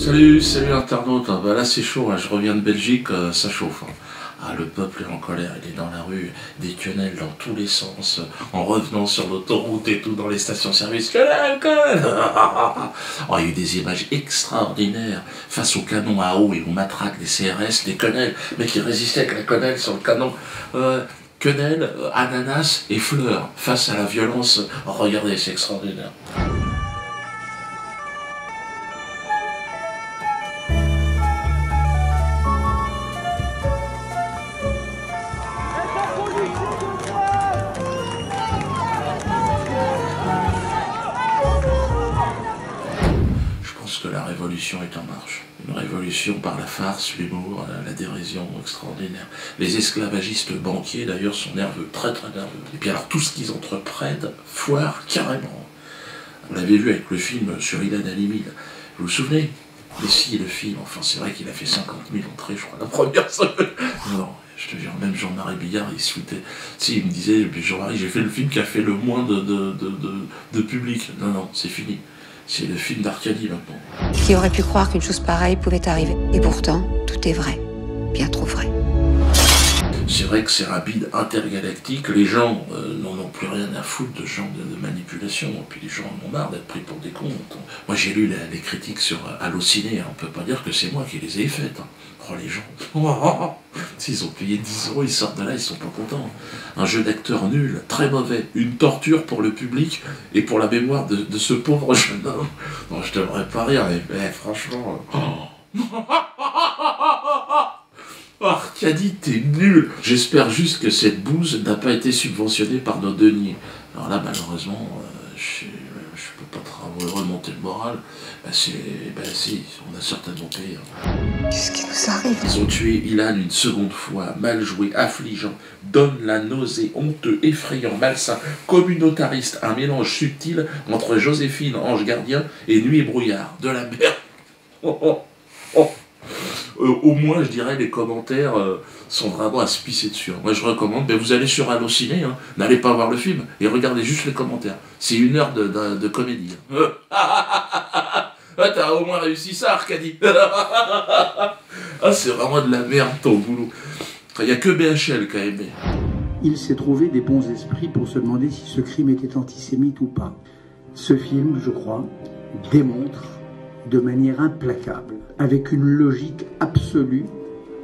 Salut internaute, bah là c'est chaud, hein. Je reviens de Belgique, ça chauffe. Hein. Ah, le peuple est en colère, il est dans la rue, des quenelles dans tous les sens, en revenant sur l'autoroute et tout, dans les stations-service. Quenelle, quenelle. Oh, il y a eu des images extraordinaires face aux canons à eau et aux matraques des CRS, des quenelles, mais qui résistaient avec la quenelle sur le canon. Quenelle, ananas et fleurs, face à la violence. Oh, regardez, c'est extraordinaire. Que la révolution est en marche. Une révolution par la farce, l'humour, la dérision extraordinaire. Les esclavagistes banquiers d'ailleurs sont nerveux, très très nerveux. Et puis alors tout ce qu'ils entreprennent foire carrément. On l'avait vu avec le film sur Ilan Halimi. Vous vous souvenez? Mais si, le film, enfin c'est vrai qu'il a fait 50 000 entrées, je crois, la première semaine. Non, je te jure, même Jean-Marie Bigard, il se foutait. Si, il me disait, Jean-Marie, j'ai fait le film qui a fait le moins de public. Non, non, c'est fini. C'est le film d'Arcadie maintenant. Qui aurait pu croire qu'une chose pareille pouvait arriver? Et pourtant, tout est vrai. Bien trop vrai. C'est vrai que c'est rapide, intergalactique, les gens n'en ont plus rien à foutre de ce genre de manipulation, et puis les gens en ont marre d'être pris pour des cons. Moi j'ai lu les critiques sur Allociné, hein. On peut pas dire que c'est moi qui les ai faites. Hein. Oh les gens, s'ils ont payé 10 €, ils sortent de là, ils sont pas contents. Un jeu d'acteur nul, très mauvais, une torture pour le public et pour la mémoire de ce pauvre jeune homme. Non, je devrais pas rire, mais franchement... Arcadie, t'es nul. J'espère juste que cette bouse n'a pas été subventionnée par nos deniers. Alors là, malheureusement, je peux pas remonter le moral. Si, on a certainement payé. Qu'est-ce qui nous arrive? Ils ont tué Ilan une seconde fois, mal joué, affligeant, donne la nausée, honteux, effrayant, malsain, communautariste, un mélange subtil entre Joséphine, ange gardien, et nuit et brouillard. De la merde. Au moins, je dirais, les commentaires sont vraiment à se pisser dessus. Moi, je recommande, mais vous allez sur Allociné, hein, n'allez pas voir le film, et regardez juste les commentaires. C'est 1 heure de comédie. T'as au moins réussi ça, Arcadie. C'est vraiment de la merde, ton boulot. Il n'y a que BHL qui a aimé. Il s'est trouvé des bons esprits pour se demander si ce crime était antisémite ou pas. Ce film, je crois, démontre de manière implacable, avec une logique absolue,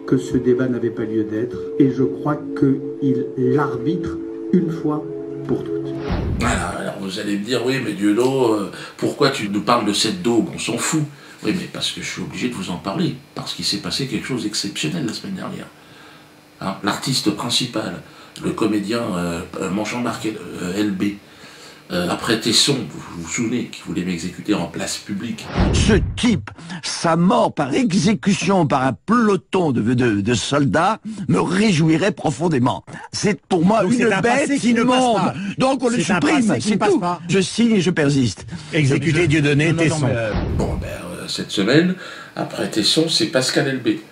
que ce débat n'avait pas lieu d'être, et je crois qu'il l'arbitre une fois pour toutes. Voilà, alors vous allez me dire, oui, mais Dieudo, pourquoi tu nous parles de cette daube? On s'en fout. Oui, mais parce que je suis obligé de vous en parler, parce qu'il s'est passé quelque chose d'exceptionnel la semaine dernière. Hein, l'artiste principal, le comédien Jean-Marc LB, après Tesson, vous vous souvenez, qui voulait m'exécuter en place publique. Ce type, sa mort par exécution par un peloton de soldats, me réjouirait profondément. C'est pour moi une bête immonde. Donc on le supprime, c'est tout. Je signe et je persiste. Exécuter Dieudonné, Tesson. Bon, cette semaine, après Tesson, c'est Pascal Elbé.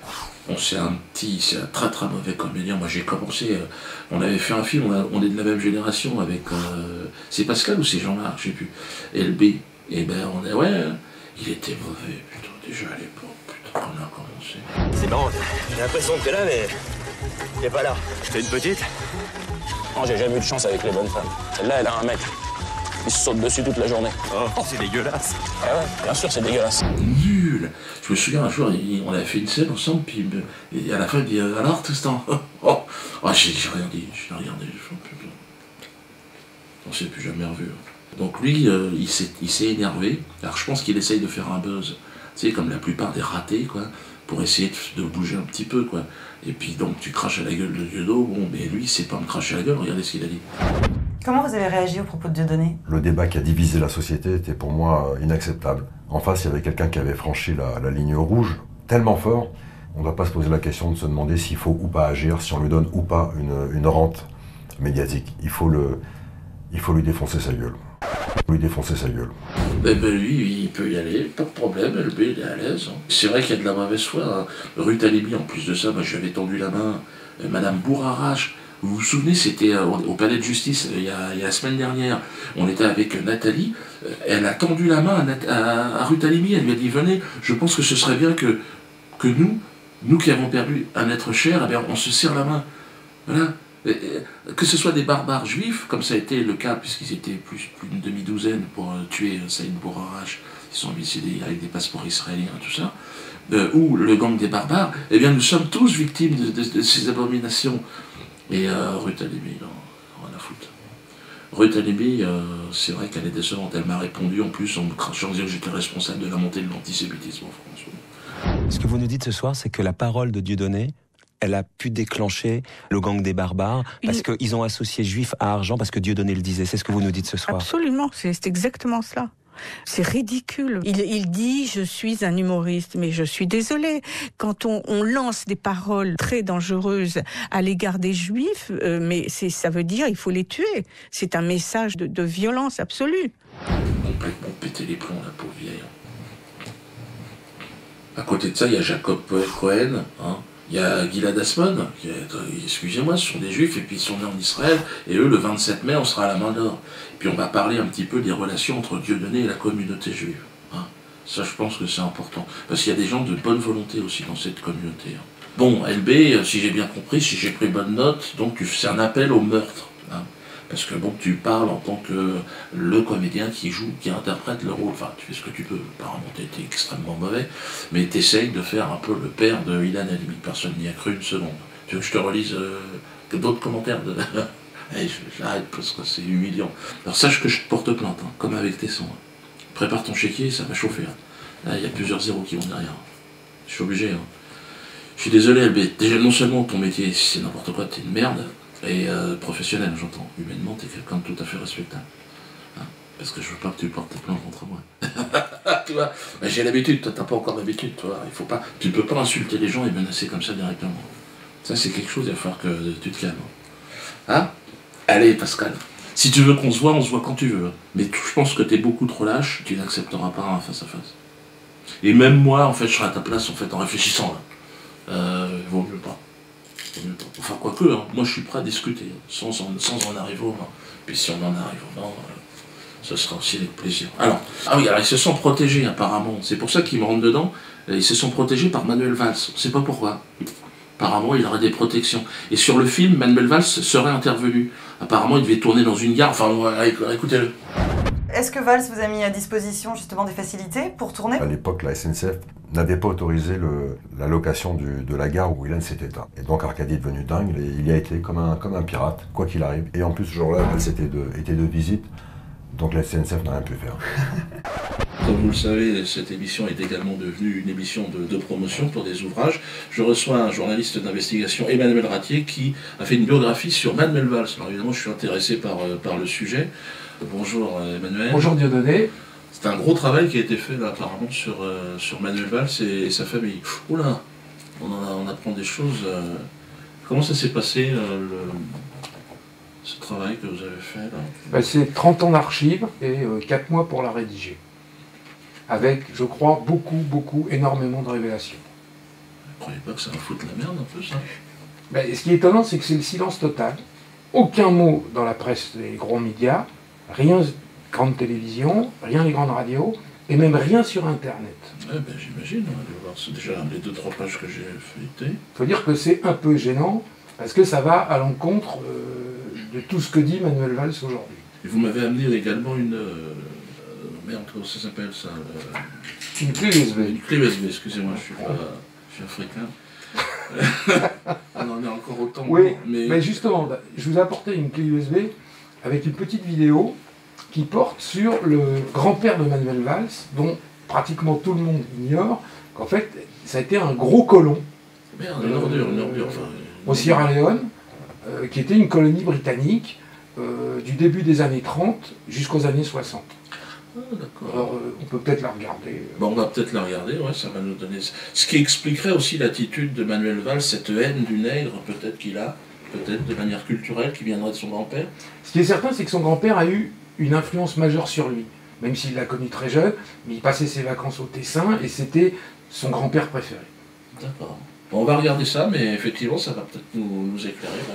Bon, c'est un très très mauvais comédien. Moi j'ai commencé, on avait fait un film, on est de la même génération avec, c'est Pascal ou c'est Jean-Marc, je sais plus, LB. Et ouais, il était mauvais, putain, déjà à l'époque, putain, quand on a commencé. C'est marrant, j'ai l'impression que t'es là, mais t'es pas là. J'étais une petite? Non, j'ai jamais eu de chance avec les bonnes femmes. Celle-là, elle a un mec. Il se saute dessus toute la journée. Oh, c'est dégueulasse. Ah ouais, bien sûr, c'est dégueulasse. Nul. Je me souviens un jour, on avait fait une scène ensemble, puis et à la fin, il dit alors, tout ce temps. J'ai rien dit, je l'ai regardé, on s'est plus jamais revu. Donc lui, il s'est énervé. Alors je pense qu'il essaye de faire un buzz, tu sais, comme la plupart des ratés, quoi, pour essayer de bouger un petit peu, quoi. Et puis donc tu craches à la gueule de Dieudo, bon, mais lui, c'est pas me cracher à la gueule, regardez ce qu'il a dit. Comment vous avez réagi au propos de Dieudonné? Le débat qui a divisé la société était pour moi inacceptable. En face, il y avait quelqu'un qui avait franchi la ligne rouge tellement fort, on ne doit pas se poser la question de se demander s'il faut ou pas agir, si on lui donne ou pas une rente médiatique. Il faut lui défoncer sa gueule. Lui défoncer sa gueule. Lui, il peut y aller, pas de problème, LB, il est à l'aise. Hein. C'est vrai qu'il y a de la mauvaise foi. Hein. Ruth Halimi, en plus de ça, moi, je lui avais tendu la main. Madame Bourarache, Vous vous souvenez, c'était au palais de justice, il y a la semaine dernière, on était avec Nathalie, elle a tendu la main à Ruth Halimi, elle lui a dit, venez, je pense que ce serait bien que nous qui avons perdu un être cher, eh bien, on se serre la main. Voilà. Que ce soit des barbares juifs, comme ça a été le cas, puisqu'ils étaient plus d'une demi-douzaine pour tuer Saïd Bourarache, ils sont hommicidés avec des passeports israéliens, tout ça, ou le gang des barbares, eh bien nous sommes tous victimes de ces abominations. Et Ruth Halimi, on a foutre. Ruth Halimi, c'est vrai qu'elle est décevante, elle m'a répondu en plus en me crachant en disant que j'étais responsable de la montée de l'antisémitisme en France. Ce que vous nous dites ce soir, c'est que la parole de Dieudonné, elle a pu déclencher le gang des barbares, parce qu'ils ont associé juif à argent, parce que Dieudonné le disait. C'est ce que vous nous dites ce soir. Absolument, c'est exactement cela. C'est ridicule. Il dit « je suis un humoriste », mais je suis désolée. Quand on lance des paroles très dangereuses à l'égard des juifs, mais ça veut dire il faut les tuer. C'est un message de violence absolue. Complètement péter les plombs, la pauvre vieille. À côté de ça, il y a Jacob Cohen, hein. Il y a Gilad Asmon, excusez-moi, ce sont des juifs et puis ils sont nés en Israël, et eux, le 27 mai, on sera à la main d'or. Et puis on va parler un petit peu des relations entre Dieudonné et la communauté juive. Hein. Ça, je pense que c'est important. Parce qu'il y a des gens de bonne volonté aussi dans cette communauté. Hein. Bon, LB, si j'ai bien compris, si j'ai pris bonne note, donc c'est un appel au meurtre. Hein. Parce que bon, tu parles en tant que le comédien qui joue, qui interprète le rôle. Enfin, tu fais ce que tu peux. Apparemment, tu été extrêmement mauvais. Mais tu essayes de faire un peu le père de Ilan Halimi. Personne n'y a cru une seconde. Tu veux que je te relise d'autres commentaires de... J'arrête parce que c'est humiliant. Alors sache que je te porte plainte, hein, comme avec tes sons. Hein. Prépare ton chéquier, ça va chauffer. Hein. Là, il y a plusieurs zéros qui vont derrière. Je suis obligé. Hein. Je suis désolé, LB. Déjà, non seulement ton métier, c'est n'importe quoi, t'es une merde. Et professionnel, j'entends. Humainement, t'es quelqu'un de tout à fait respectable. Hein, parce que je veux pas que tu portes tes plaintes contre moi. Tu vois, ben, j'ai l'habitude, toi t'as pas encore l'habitude, toi. Il faut pas, tu ne peux pas insulter les gens et menacer comme ça directement. Ça c'est quelque chose, il va falloir que tu te calmes. Hein? Allez Pascal, si tu veux qu'on se voit quand tu veux. Mais je pense que t'es beaucoup trop lâche, tu n'accepteras pas un face à face. Et même moi, en fait, je serai à ta place en fait en réfléchissant là. Vaut mieux pas. Enfin, quoique, hein, moi je suis prêt à discuter, sans en arriver au vent. Puis si on en arrive au vent, ce sera aussi avec plaisir. Alors, ah oui, alors ils se sont protégés apparemment, c'est pour ça qu'ils me rentrent dedans, ils se sont protégés par Manuel Valls, on ne sait pas pourquoi. Apparemment, il aurait des protections. Et sur le film, Manuel Valls serait intervenu. Apparemment, il devait tourner dans une gare, enfin, écoutez-le. Est-ce que Valls vous a mis à disposition justement des facilités pour tourner? À l'époque, la SNCF n'avait pas autorisé la location de la gare où Ilan s'était éteint. Et donc Arcadie est devenu dingue, il y a été comme un pirate, quoi qu'il arrive. Et en plus, ce jour-là, Valls était de visite, donc la SNCF n'a rien pu faire. Comme vous le savez, cette émission est également devenue une émission de promotion pour des ouvrages. Je reçois un journaliste d'investigation, Emmanuel Ratier, qui a fait une biographie sur Manuel Valls. Alors évidemment, je suis intéressé par le sujet. Bonjour Emmanuel. Bonjour Dieudonné. C'est un gros travail qui a été fait là, apparemment sur Manuel Valls et sa famille. Oula, on apprend des choses. Comment ça s'est passé ce travail que vous avez fait là? Ben, c'est 30 ans d'archives et 4 mois pour la rédiger. Avec, je crois, énormément de révélations. Vous ne croyez pas que ça va foutre la merde un peu ça? Ben, ce qui est étonnant, c'est que c'est le silence total. Aucun mot dans la presse des gros médias, rien grande télévision, rien les grandes radios, et même rien sur Internet. Ouais, ben, j'imagine, on va voir, c'est déjà les 2-3 pages que j'ai feuilletées. Il faut dire que c'est un peu gênant, parce que ça va à l'encontre de tout ce que dit Manuel Valls aujourd'hui. Et vous m'avez amené également une... merde, comment ça s'appelle ça Une clé USB. Une clé USB, excusez-moi, je suis africain. On en est encore autant. Oui, mais justement, je vous ai apporté une clé USB avec une petite vidéo qui porte sur le grand-père de Manuel Valls, dont pratiquement tout le monde ignore qu'en fait, ça a été un gros colon. Merde, une ordure, enfin... Au Sierra Leone, qui était une colonie britannique du début des années 30 jusqu'aux années 60. Ah, d'accord. Alors, on peut peut-être la regarder. Bon, on va peut-être la regarder, ouais, ça va nous donner... Ce qui expliquerait aussi l'attitude de Manuel Valls, cette haine du nègre, peut-être qu'il a, peut-être de manière culturelle, qui viendrait de son grand-père. Ce qui est certain, c'est que son grand-père a eu une influence majeure sur lui, même s'il l'a connu très jeune, mais il passait ses vacances au Tessin, et c'était son grand-père préféré. D'accord. Bon, on va regarder ça, mais effectivement, ça va peut-être nous éclairer. Là.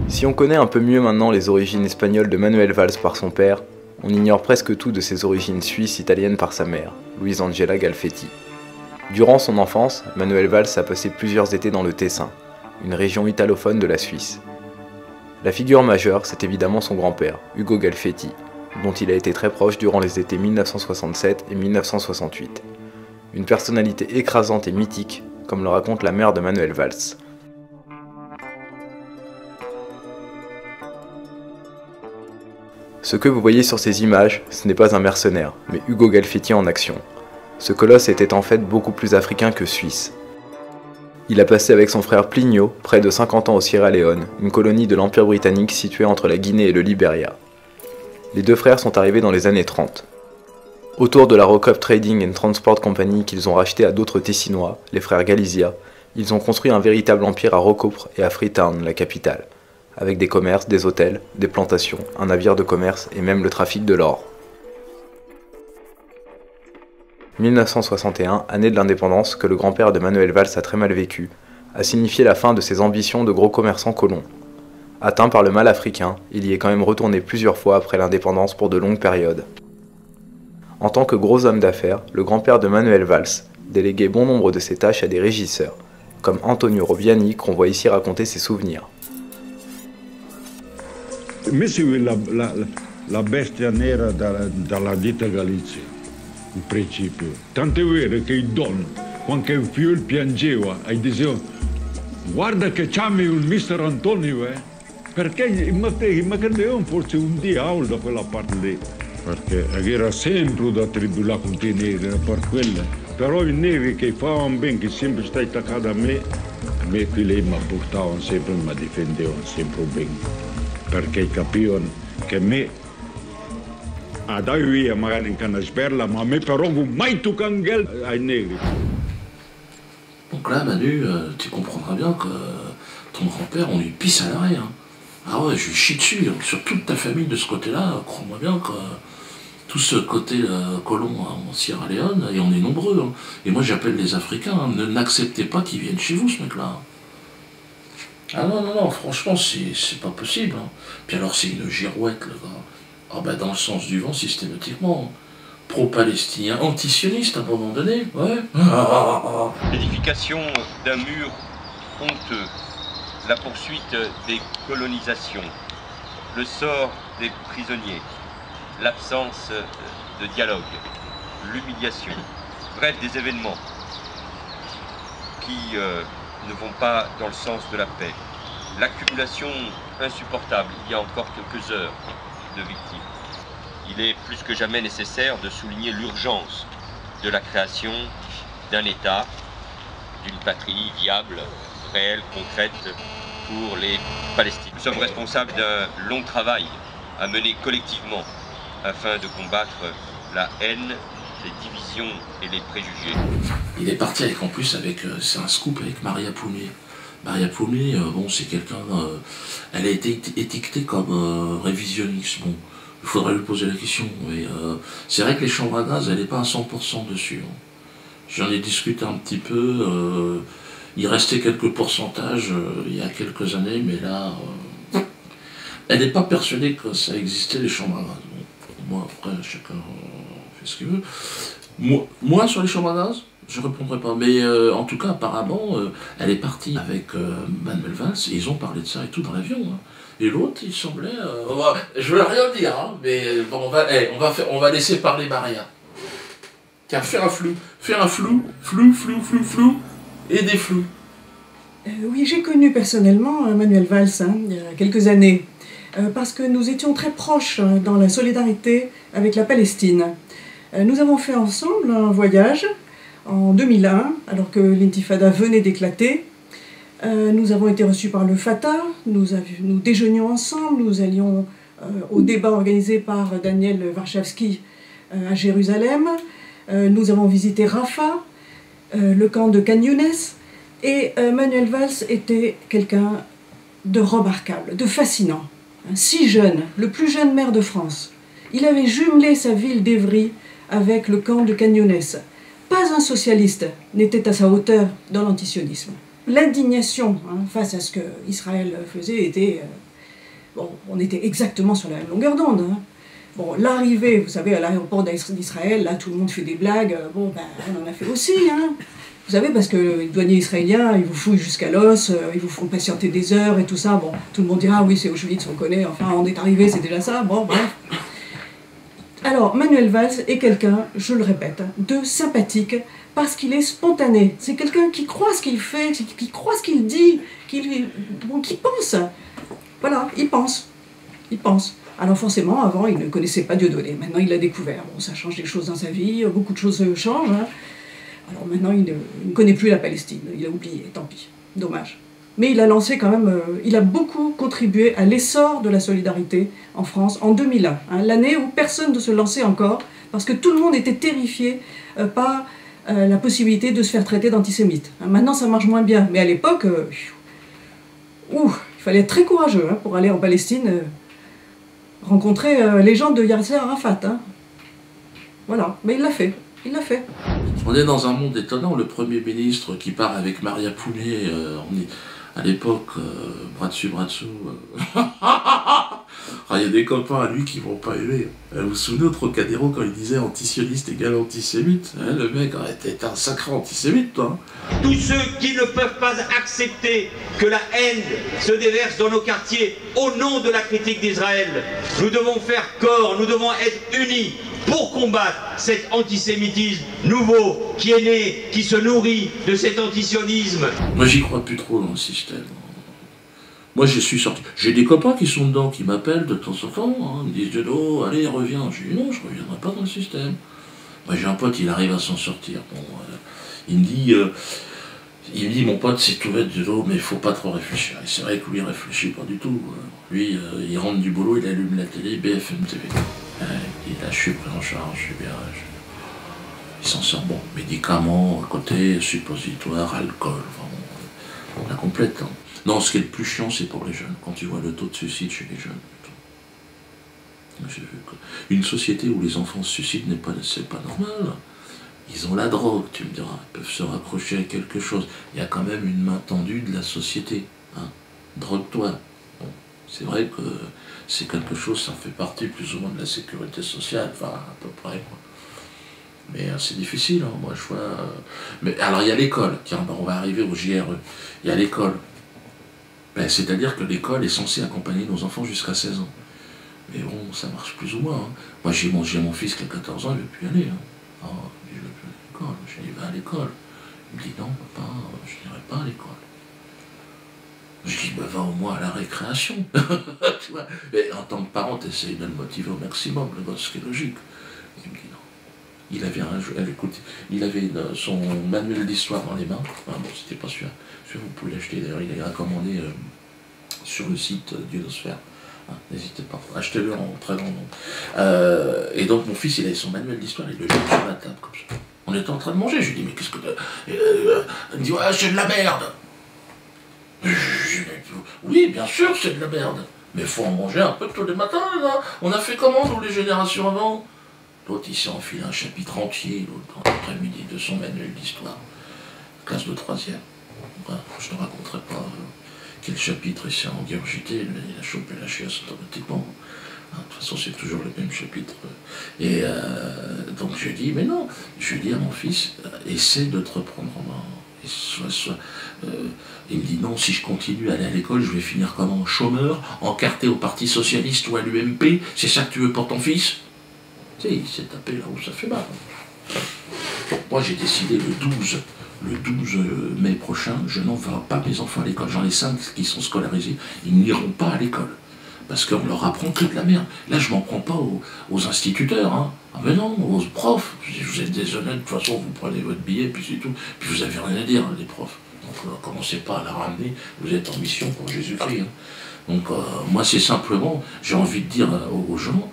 Si on connaît un peu mieux maintenant les origines espagnoles de Manuel Valls par son père, on ignore presque tout de ses origines suisses-italiennes par sa mère, Luis Angela Galfetti. Durant son enfance, Manuel Valls a passé plusieurs étés dans le Tessin, une région italophone de la Suisse. La figure majeure, c'est évidemment son grand-père, Ugo Galfetti, dont il a été très proche durant les étés 1967 et 1968. Une personnalité écrasante et mythique, comme le raconte la mère de Manuel Valls. Ce que vous voyez sur ces images, ce n'est pas un mercenaire, mais Ugo Galfetti en action. Ce colosse était en fait beaucoup plus africain que suisse. Il a passé avec son frère Plinio près de 50 ans au Sierra Leone, une colonie de l'Empire britannique située entre la Guinée et le Liberia. Les deux frères sont arrivés dans les années 30. Autour de la Rock-Up Trading and Transport Company qu'ils ont racheté à d'autres Tessinois, les frères Galizia, ils ont construit un véritable empire à Rocopre et à Freetown, la capitale, avec des commerces, des hôtels, des plantations, un navire de commerce et même le trafic de l'or. 1961, année de l'indépendance que le grand-père de Manuel Valls a très mal vécu, a signifié la fin de ses ambitions de gros commerçants colons. Atteint par le mal africain, il y est quand même retourné plusieurs fois après l'indépendance pour de longues périodes. En tant que gros homme d'affaires, le grand-père de Manuel Valls déléguait bon nombre de ses tâches à des régisseurs, comme Antonio Robiani qu'on voit ici raconter ses souvenirs. Me seguì la bestia nera dalla ditta Galizia, in principio. Tant'è vero che i Don, quando il figlio piangeva, diceva guarda che c'hai un Mr. Antonio, perché ma credevano forse un diavolo da quella parte lì, perché era sempre da tribulare con te neri, per quella. Però i neri che facevano bene, che sempre stai attaccato a me quelli mi portavano sempre, mi difendevano sempre bene. Perché capivano che me andavo via magari in canna sperla, ma a me però mai toccare ai negri. Donc là, Manu, tu comprendras bien que ton grand-père, on lui pisse à l'arrêt. Hein. Ah ouais, je lui chie dessus, hein. Sur toute ta famille de ce côté-là, crois-moi bien que tout ce côté colon en Sierra Leone, et on est nombreux. Hein. Et moi j'appelle les Africains, hein, n'acceptez pas qu'ils viennent chez vous, ce mec-là. Ah non, non, non, franchement, c'est pas possible. Hein. Puis alors, c'est une girouette, le gars. Ah bah, dans le sens du vent, systématiquement. Pro-palestinien, antisioniste à un moment donné, ouais. L'édification d'un mur honteux, la poursuite des colonisations, le sort des prisonniers, l'absence de dialogue, l'humiliation, bref, des événements qui ne vont pas dans le sens de la paix. L'accumulation insupportable, il y a encore quelques heures, de victimes. Il est plus que jamais nécessaire de souligner l'urgence de la création d'un État, d'une patrie viable, réelle, concrète pour les Palestiniens. Nous sommes responsables d'un long travail à mener collectivement afin de combattre la haine, les divisions et les préjugés. Il est parti avec, en plus, avec, c'est un scoop avec Maria Poulmier. Maria Poulmier, bon, c'est quelqu'un, elle a été étiquetée comme révisionniste. Bon, il faudrait lui poser la question. Mais c'est vrai que les chambres à gaz, elle n'est pas à 100% dessus. Hein. J'en ai discuté un petit peu. Il restait quelques pourcentages il y a quelques années, mais là, elle n'est pas persuadée que ça existait, les chambres à gaz. Bon, moi, après, chacun fait ce qu'il veut. Moi, sur les chambres à gaz, je ne répondrai pas. Mais en tout cas, apparemment, elle est partie avec Manuel Valls, et ils ont parlé de ça et tout dans l'avion. Hein. Et l'autre, il semblait... je ne veux rien dire, hein, mais bon, on va laisser parler Maria. Tiens, faire un flou. Faire un flou, flou, et des flous. Oui, j'ai connu personnellement Manuel Valls il y a quelques années, parce que nous étions très proches dans la solidarité avec la Palestine. Nous avons fait ensemble un voyage en 2001, alors que l'intifada venait d'éclater. Nous avons été reçus par le Fatah, nous déjeunions ensemble, nous allions au débat organisé par Daniel Warszawski à Jérusalem. Nous avons visité Rafah, le camp de Khan Younes, et Manuel Valls était quelqu'un de remarquable, de fascinant. Si jeune, le plus jeune maire de France. Il avait jumelé sa ville d'Evry avec le camp de Khan Younes. Pas un socialiste n'était à sa hauteur dans l'antisionisme. l'indignation face à ce qu'Israël faisait était... bon, on était exactement sur la même longueur d'onde. Bon, l'arrivée, vous savez, à l'aéroport d'Israël, là, tout le monde fait des blagues. Bon, ben, on en a fait aussi, Vous savez, parce que les douaniers israéliens, ils vous fouillent jusqu'à l'os, ils vous font patienter des heures et tout ça. Bon, tout le monde dira, ah oui, c'est Auschwitz, on connaît, enfin, on est arrivé, c'est déjà ça. Bon, bref. Alors, Manuel Valls est quelqu'un, je le répète, de sympathique, parce qu'il est spontané. C'est quelqu'un qui croit ce qu'il fait, qui croit ce qu'il dit, qui pense. Voilà, il pense. Il pense. Alors forcément, avant, il ne connaissait pas Dieudonné. Maintenant, il l'a découvert. Bon, ça change des choses dans sa vie, beaucoup de choses changent. Alors maintenant, il ne connaît plus la Palestine. Il a oublié, tant pis. Dommage. Mais il a lancé quand même... il a beaucoup contribué à l'essor de la solidarité en France en 2001. L'année où personne ne se lançait encore, parce que tout le monde était terrifié par la possibilité de se faire traiter d'antisémite. Maintenant, ça marche moins bien. Mais à l'époque, il fallait être très courageux pour aller en Palestine... rencontrer les gens de Yasser Arafat. Voilà, mais il l'a fait, il l'a fait. On est dans un monde étonnant, le Premier ministre qui part avec Maria Poulet, à l'époque, bras dessus, bras dessous. Il y a des copains à lui qui vont pas aimer. Vous vous souvenez au Trocadéro quand il disait antisioniste égale antisémite, le mec était un sacré antisémite, toi. Tous ceux qui ne peuvent pas accepter que la haine se déverse dans nos quartiers au nom de la critique d'Israël, nous devons faire corps, nous devons être unis pour combattre cet antisémitisme nouveau qui est né, qui se nourrit de cet antisionisme. Moi j'y crois plus trop dans le système. Moi je suis sorti. J'ai des copains qui sont dedans, qui m'appellent de temps en temps, ils me disent oh, allez reviens. Je dis non, je reviendrai pas dans le système. Moi j'ai un pote, il arrive à s'en sortir. Bon, il me dit mon pote c'est tout bête mais il faut pas trop réfléchir. Et c'est vrai que lui il réfléchit pas du tout. Lui il rentre du boulot, il allume la télé, BFM TV. Il dit là je suis pris en charge, je suis bien. Il s'en sort bon. Médicaments à côté, suppositoires, alcool, vraiment, la complète. Non, ce qui est le plus chiant, c'est pour les jeunes. Quand tu vois le taux de suicide chez les jeunes. Une société où les enfants se suicident, c'est pas normal. Ils ont la drogue, tu me diras. Ils peuvent se raccrocher à quelque chose. Il y a quand même une main tendue de la société. Drogue-toi. Bon, c'est vrai que c'est quelque chose, ça fait partie plus ou moins de la sécurité sociale. Enfin, à peu près, quoi. Mais c'est difficile, moi je vois... Mais alors il y a l'école, tiens, on va arriver au JRE. Il y a l'école. C'est-à-dire que l'école est censée accompagner nos enfants jusqu'à 16 ans. Mais bon, ça marche plus ou moins. Moi j'ai mon fils qui a 14 ans, il ne veut plus aller. Je ne veux plus à l'école. Je lui dis, va à l'école. Il me dit, non papa, je n'irai pas à l'école. Je dis, va au moins à la récréation. Tu vois. Mais en tant que parent, tu essayes de le motiver au maximum, le gosse, ce qui est logique. Il me dit, non. Il avait son manuel d'histoire dans les mains. Bon, c'était pas sûr. Vous pouvez l'acheter, d'ailleurs, il est recommandé sur le site Diodosphère. N'hésitez pas, achetez-le en très grand nombre. Et donc mon fils, il avait son manuel d'histoire, il le jette sur la table comme ça. On était en train de manger, je lui dis, mais qu'est-ce que... il me dit, ouais, c'est de la merde. Oui, bien sûr, c'est de la merde. Mais il faut en manger un peu tous les matins, là. On a fait comment, nous, les générations avant? L'autre, il s'est enfilé un chapitre entier, l'autre, l'après-midi, de son manuel d'histoire. Classe de 3e. Voilà, je ne raconterai pas quel chapitre il s'est engurgité, il a chopé la chiasse automatiquement. De toute façon, c'est toujours le même chapitre. Et donc, je lui dis, mais non, je lui dis à mon fils, essaie de te reprendre en main. Il me dit, non, si je continue à aller à l'école, je vais finir comme un chômeur, encarté au Parti Socialiste ou à l'UMP. C'est ça que tu veux pour ton fils? Tu sais, il s'est tapé là où ça fait mal. Moi, j'ai décidé le 12 mai prochain, je n'envoie pas mes enfants à l'école. J'en ai 5 qui sont scolarisés, ils n'iront pas à l'école. Parce qu'on leur apprend que de la merde. Là, je m'en prends pas aux instituteurs. Ah ben non, aux profs. Vous êtes des honnêtes, de toute façon, vous prenez votre billet, puis c'est tout. Puis vous avez rien à dire, les profs. Donc, ne commencez pas à la ramener, vous êtes en mission pour Jésus-Christ. Donc, moi, c'est simplement, j'ai envie de dire aux gens,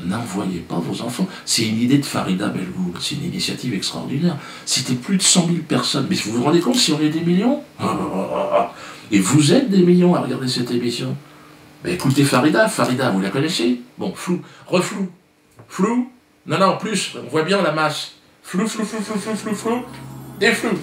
n'envoyez pas vos enfants. C'est une idée de Farida Belgoul, c'est une initiative extraordinaire. C'était plus de 100 000 personnes. Mais vous vous rendez compte si on est des millions? Et vous êtes des millions à regarder cette émission. Mais écoutez Farida, vous la connaissez? Bon, flou, reflou, flou, non, plus, on voit bien la masse. Flou, des flous.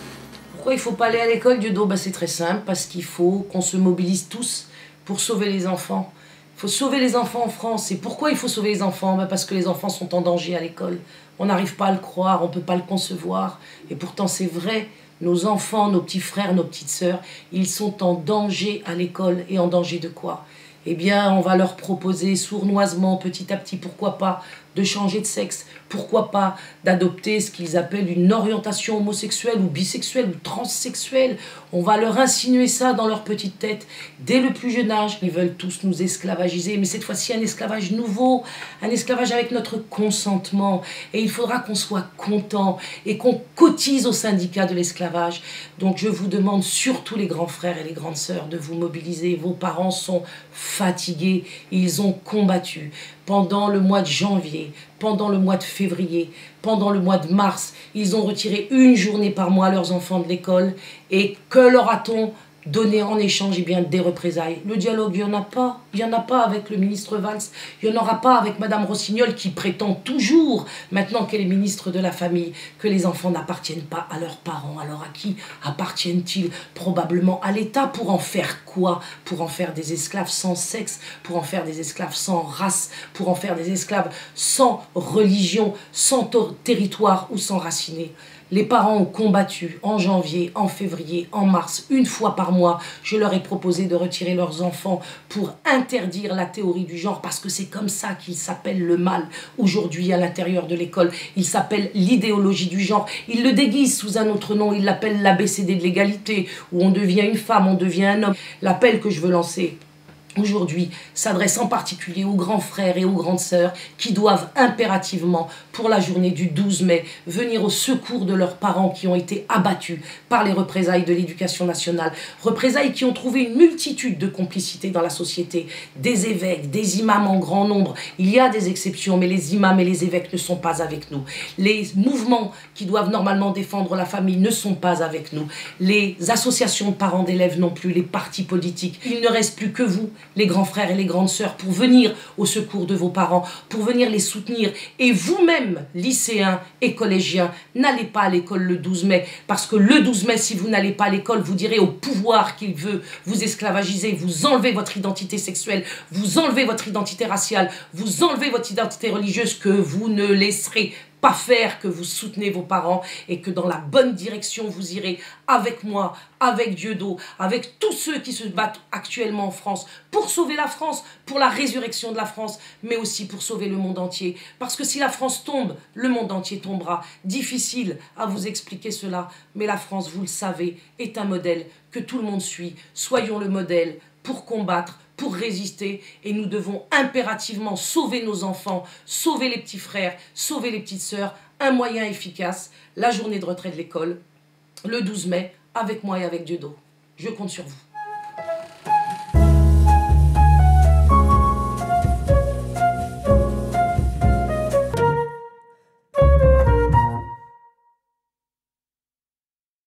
Pourquoi il ne faut pas aller à l'école, Dieudonne? C'est très simple, parce qu'il faut qu'on se mobilise tous pour sauver les enfants. Il faut sauver les enfants en France. Et pourquoi il faut sauver les enfants? Parce que les enfants sont en danger à l'école. On n'arrive pas à le croire, on ne peut pas le concevoir. Et pourtant c'est vrai, nos enfants, nos petits frères, nos petites sœurs, ils sont en danger à l'école. Et en danger de quoi? Eh bien, on va leur proposer sournoisement, petit à petit, pourquoi pas, de changer de sexe, pourquoi pas d'adopter ce qu'ils appellent une orientation homosexuelle ou bisexuelle ou transsexuelle. On va leur insinuer ça dans leur petite tête dès le plus jeune âge. Ils veulent tous nous esclavagiser, mais cette fois-ci un esclavage nouveau, un esclavage avec notre consentement. Et il faudra qu'on soit content et qu'on cotise au syndicat de l'esclavage. Donc je vous demande, surtout les grands frères et les grandes sœurs, de vous mobiliser. Vos parents sont fatigués, ils ont combattu. Pendant le mois de janvier, pendant le mois de février, pendant le mois de mars, ils ont retiré une journée par mois à leurs enfants de l'école. Et que leur a-t-on donné en échange? Eh bien, des représailles. Le dialogue, il n'y en a pas. Il n'y en a pas avec le ministre Valls. Il n'y en aura pas avec Madame Rossignol qui prétend toujours, maintenant qu'elle est ministre de la Famille, que les enfants n'appartiennent pas à leurs parents. Alors à qui appartiennent-ils? Probablement à l'État. Pour en faire quoi? Pour en faire des esclaves sans sexe, pour en faire des esclaves sans race, pour en faire des esclaves sans religion, sans territoire ou sans racinés. Les parents ont combattu en janvier, en février, en mars, une fois par mois. Je leur ai proposé de retirer leurs enfants pour interdire la théorie du genre, parce que c'est comme ça qu'il s'appelle le mal aujourd'hui à l'intérieur de l'école. Il s'appelle l'idéologie du genre. Il le déguise sous un autre nom, il l'appelle l'ABCD de l'égalité, où on devient une femme, on devient un homme. L'appel que je veux lancer aujourd'hui s'adresse en particulier aux grands frères et aux grandes sœurs qui doivent impérativement, pour la journée du 12 mai, venir au secours de leurs parents qui ont été abattus par les représailles de l'éducation nationale. Représailles qui ont trouvé une multitude de complicités dans la société. Des évêques, des imams en grand nombre. Il y a des exceptions, mais les imams et les évêques ne sont pas avec nous. Les mouvements qui doivent normalement défendre la famille ne sont pas avec nous. Les associations de parents d'élèves non plus, les partis politiques. Il ne reste plus que vous, les grands frères et les grandes sœurs, pour venir au secours de vos parents, pour venir les soutenir. Et vous-même, lycéens et collégiens, n'allez pas à l'école le 12 mai, parce que le 12 mai, si vous n'allez pas à l'école, vous direz au pouvoir qu'il veut vous esclavagiser, vous enlever votre identité sexuelle, vous enlever votre identité raciale, vous enlever votre identité religieuse, que vous ne laisserez pas faire, que vous soutenez vos parents et que dans la bonne direction vous irez avec moi, avec Dieudonne, avec tous ceux qui se battent actuellement en France pour sauver la France, pour la résurrection de la France, mais aussi pour sauver le monde entier. Parce que si la France tombe, le monde entier tombera. Difficile à vous expliquer cela, mais la France, vous le savez, est un modèle que tout le monde suit. Soyons le modèle pour combattre, pour résister, et nous devons impérativement sauver nos enfants, sauver les petits frères, sauver les petites sœurs. Un moyen efficace, la journée de retrait de l'école, le 12 mai, avec moi et avec Dieudonne. Je compte sur vous.